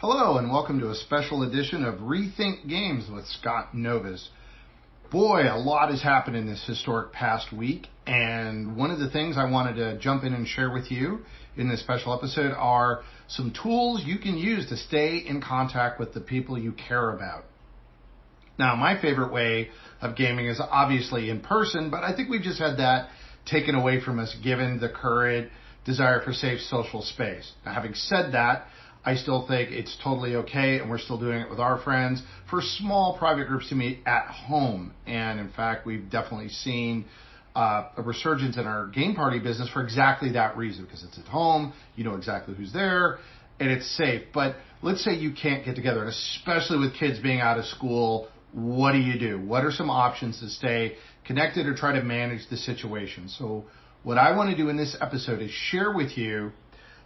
Hello and welcome to a special edition of Rethink Games with Scott Novus. Boy, a lot has happened in this historic past week, and one of the things I wanted to jump in and share with you in this special episode are some tools you can use to stay in contact with the people you care about. Now, my favorite way of gaming is obviously in person, but I think we've just had that taken away from us given the current desire for safe social space. Now, having said that, I still think it's totally okay, and we're still doing it with our friends for small private groups to meet at home. And in fact, we've definitely seen a resurgence in our game party business for exactly that reason, because it's at home, you know exactly who's there, and it's safe. But let's say you can't get together, and especially with kids being out of school, what do? What are some options to stay connected or try to manage the situation? So what I want to do in this episode is share with you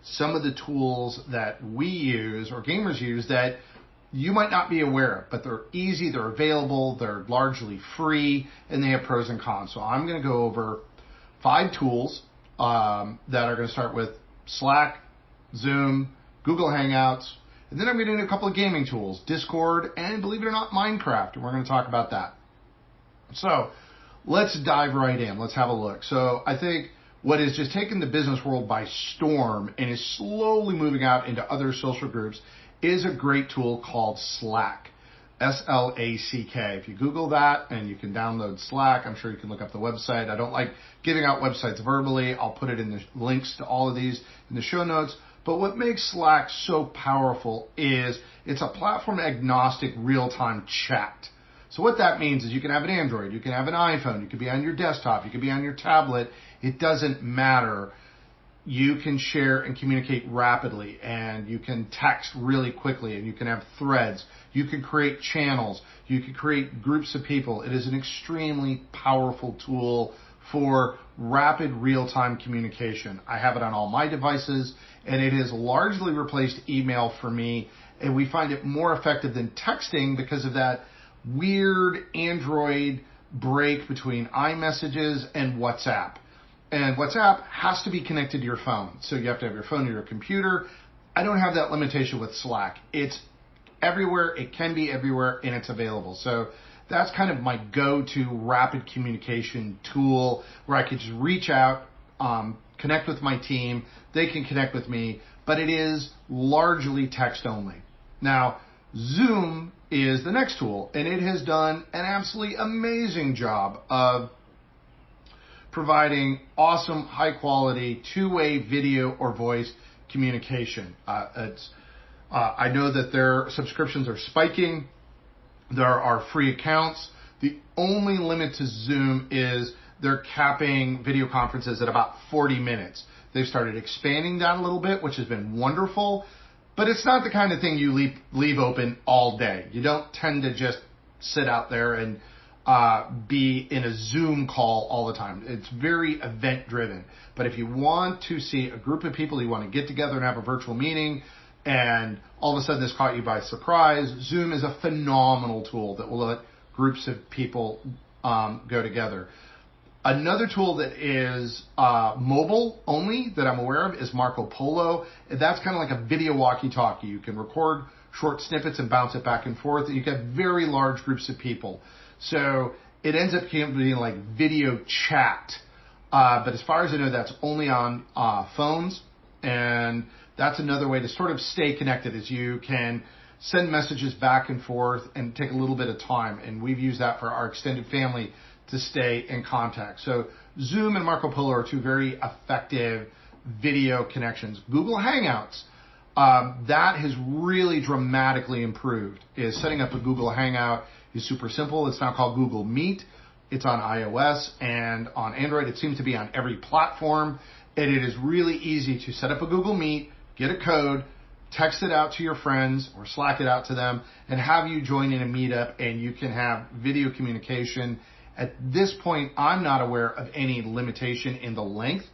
some of the tools that we use or gamers use that you might not be aware of, but they're easy, they're available, they're largely free, and they have pros and cons. So I'm going to go over 5 tools that are going to start with Slack, Zoom, Google Hangouts, and then I'm going to do a couple of gaming tools, Discord, and believe it or not, Minecraft, and we're going to talk about that. So let's dive right in. Let's have a look. So I think what has just taken the business world by storm and is slowly moving out into other social groups is a great tool called Slack. S-L-A-C-K. If you Google that and you can download Slack, I'm sure you can look up the website. I don't like giving out websites verbally. I'll put it in the links to all of these in the show notes. But what makes Slack so powerful is it's a platform agnostic real-time chat. So what that means is you can have an Android, you can have an iPhone, you can be on your desktop, you can be on your tablet. It doesn't matter. You can share and communicate rapidly, and you can text really quickly, and you can have threads. You can create channels. You can create groups of people. It is an extremely powerful tool for rapid real-time communication. I have it on all my devices, and it has largely replaced email for me, and we find it more effective than texting because of that weird Android break between iMessages and WhatsApp. And WhatsApp has to be connected to your phone. So you have to have your phone or your computer. I don't have that limitation with Slack. It's everywhere, it can be everywhere, and it's available. So that's kind of my go-to rapid communication tool where I could just reach out, connect with my team, they can connect with me, but it is largely text only. Now, Zoom is the next tool, and it has done an absolutely amazing job of providing awesome, high-quality, two-way video or voice communication. I know that their subscriptions are spiking. There are free accounts. The only limit to Zoom is they're capping video conferences at about 40 minutes. They've started expanding that a little bit, which has been wonderful. But it's not the kind of thing you leave open all day. You don't tend to just sit out there and be in a Zoom call all the time. It's very event driven. But if you want to see a group of people, you want to get together and have a virtual meeting, and all of a sudden this caught you by surprise, Zoom is a phenomenal tool that will let groups of people go together. Another tool that is mobile only that I'm aware of is Marco Polo. That's kind of like a video walkie-talkie. You can record short snippets and bounce it back and forth, and you get very large groups of people. So it ends up being like video chat. But as far as I know, that's only on phones, and that's another way to sort of stay connected, is you can send messages back and forth and take a little bit of time. And we've used that for our extended family to stay in contact. So Zoom and Marco Polo are 2 very effective video connections. Google Hangouts, that has really dramatically improved. Is setting up a Google Hangout is super simple. It's now called Google Meet. It's on iOS and on Android. It seems to be on every platform. And it is really easy to set up a Google Meet, get a code, text it out to your friends or Slack it out to them, and have you join in a meetup, and you can have video communication. At this point, I'm not aware of any limitation in the length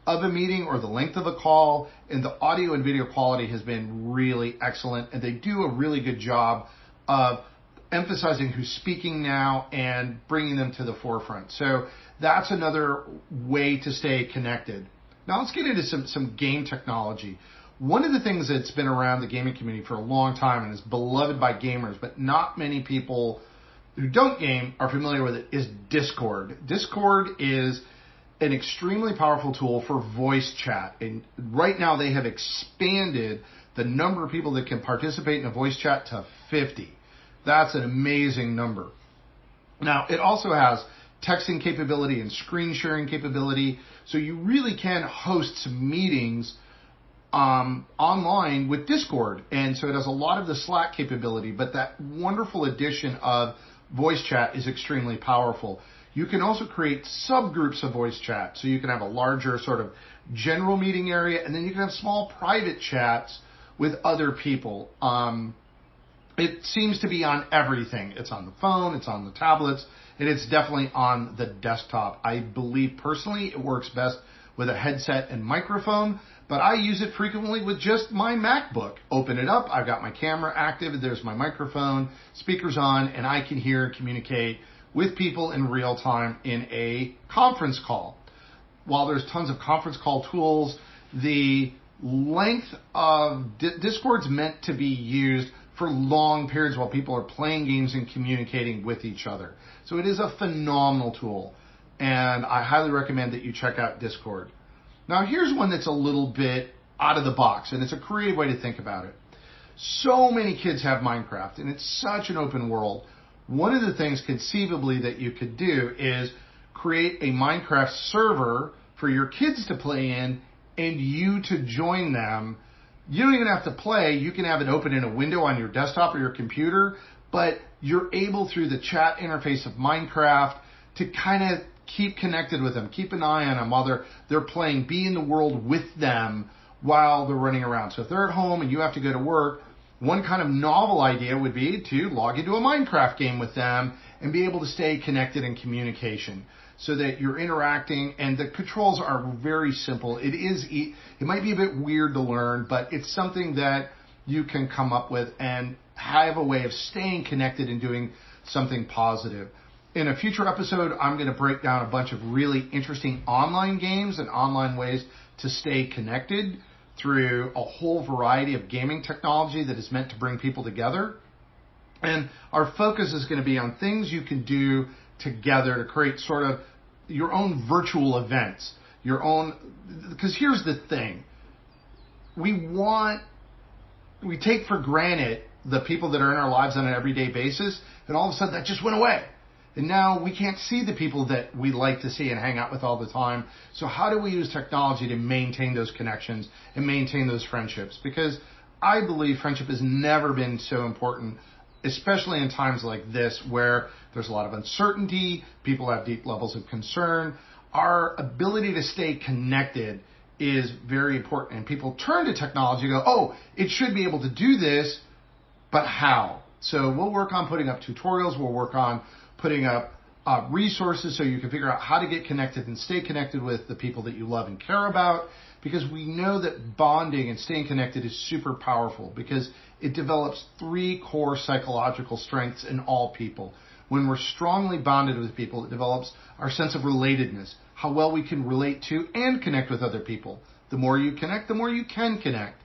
of a meeting or the length of a call, and the audio and video quality has been really excellent, and they do a really good job of emphasizing who's speaking now and bringing them to the forefront. So that's another way to stay connected. Now let's get into some game technology. One of the things that's been around the gaming community for a long time and is beloved by gamers, but not many people who don't game are familiar with it, is Discord. Discord is an extremely powerful tool for voice chat. And right now they have expanded the number of people that can participate in a voice chat to 50. That's an amazing number. Now, it also has texting capability and screen sharing capability, so you really can host some meetings online with Discord. And so it has a lot of the Slack capability, but that wonderful addition of voice chat is extremely powerful. You can also create subgroups of voice chat, so you can have a larger sort of general meeting area, and then you can have small private chats with other people. It seems to be on everything. It's on the phone, it's on the tablets, and it's definitely on the desktop. I believe personally it works best with a headset and microphone, but I use it frequently with just my MacBook. Open it up, I've got my camera active, there's my microphone, speakers on, and I can hear and communicate with people in real time in a conference call. While there's tons of conference call tools, the length of Discord's meant to be used for long periods while people are playing games and communicating with each other. So it is a phenomenal tool, and I highly recommend that you check out Discord. Now here's one that's a little bit out of the box, and it's a creative way to think about it. So many kids have Minecraft, and it's such an open world. One of the things conceivably that you could do is create a Minecraft server for your kids to play in and you to join them. You don't even have to play. You can have it open in a window on your desktop or your computer, but you're able through the chat interface of Minecraft to kind of keep connected with them, keep an eye on them while they're playing, be in the world with them while they're running around. So if they're at home and you have to go to work, one kind of novel idea would be to log into a Minecraft game with them and be able to stay connected in communication so that you're interacting, and the controls are very simple. It might be a bit weird to learn, but it's something that you can come up with and have a way of staying connected and doing something positive. In a future episode, I'm going to break down a bunch of really interesting online games and online ways to stay connected through a whole variety of gaming technology that is meant to bring people together. And our focus is going to be on things you can do together to create sort of your own virtual events, because here's the thing. We take for granted the people that are in our lives on an everyday basis, and all of a sudden that just went away. And now we can't see the people that we like to see and hang out with all the time. So how do we use technology to maintain those connections and maintain those friendships? Because I believe friendship has never been so important, especially in times like this where there's a lot of uncertainty, people have deep levels of concern. Our ability to stay connected is very important. And people turn to technology and go, oh, it should be able to do this, but how? So we'll work on putting up tutorials. We'll work on putting up resources so you can figure out how to get connected and stay connected with the people that you love and care about, because we know that bonding and staying connected is super powerful because it develops 3 core psychological strengths in all people. When we're strongly bonded with people, it develops our sense of relatedness, how well we can relate to and connect with other people. The more you connect, the more you can connect.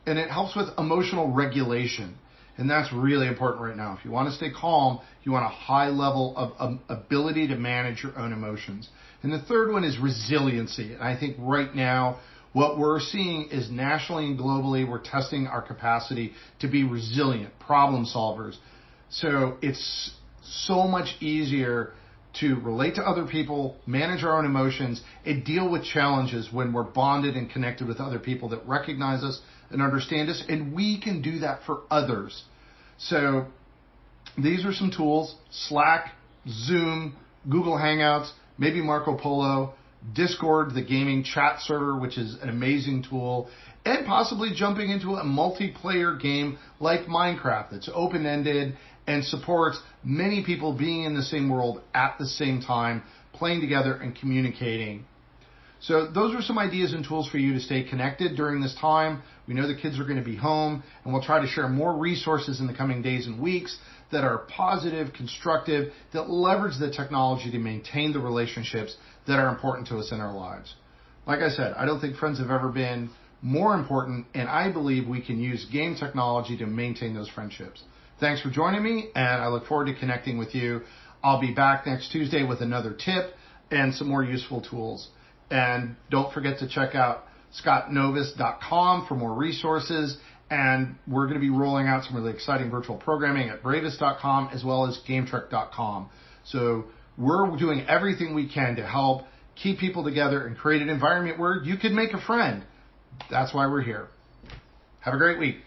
And it helps with emotional regulation. And that's really important right now. If you want to stay calm, you want a high level of ability to manage your own emotions. And the third one is resiliency. And I think right now, what we're seeing is nationally and globally, we're testing our capacity to be resilient, problem solvers. So it's so much easier to relate to other people, manage our own emotions, and deal with challenges when we're bonded and connected with other people that recognize us and understand us, and we can do that for others. So these are some tools: Slack, Zoom, Google Hangouts, maybe Marco Polo, Discord, the gaming chat server, which is an amazing tool, and possibly jumping into a multiplayer game like Minecraft that's open-ended and supports many people being in the same world at the same time, playing together and communicating. So those are some ideas and tools for you to stay connected during this time. We know the kids are going to be home, and we'll try to share more resources in the coming days and weeks that are positive, constructive, that leverage the technology to maintain the relationships that are important to us in our lives. Like I said, I don't think friends have ever been more important, and I believe we can use game technology to maintain those friendships. Thanks for joining me, and I look forward to connecting with you. I'll be back next Tuesday with another tip and some more useful tools. And don't forget to check out scottnovus.com for more resources. And we're going to be rolling out some really exciting virtual programming at Bravus.com as well as GameTruck.com. So we're doing everything we can to help keep people together and create an environment where you can make a friend. That's why we're here. Have a great week.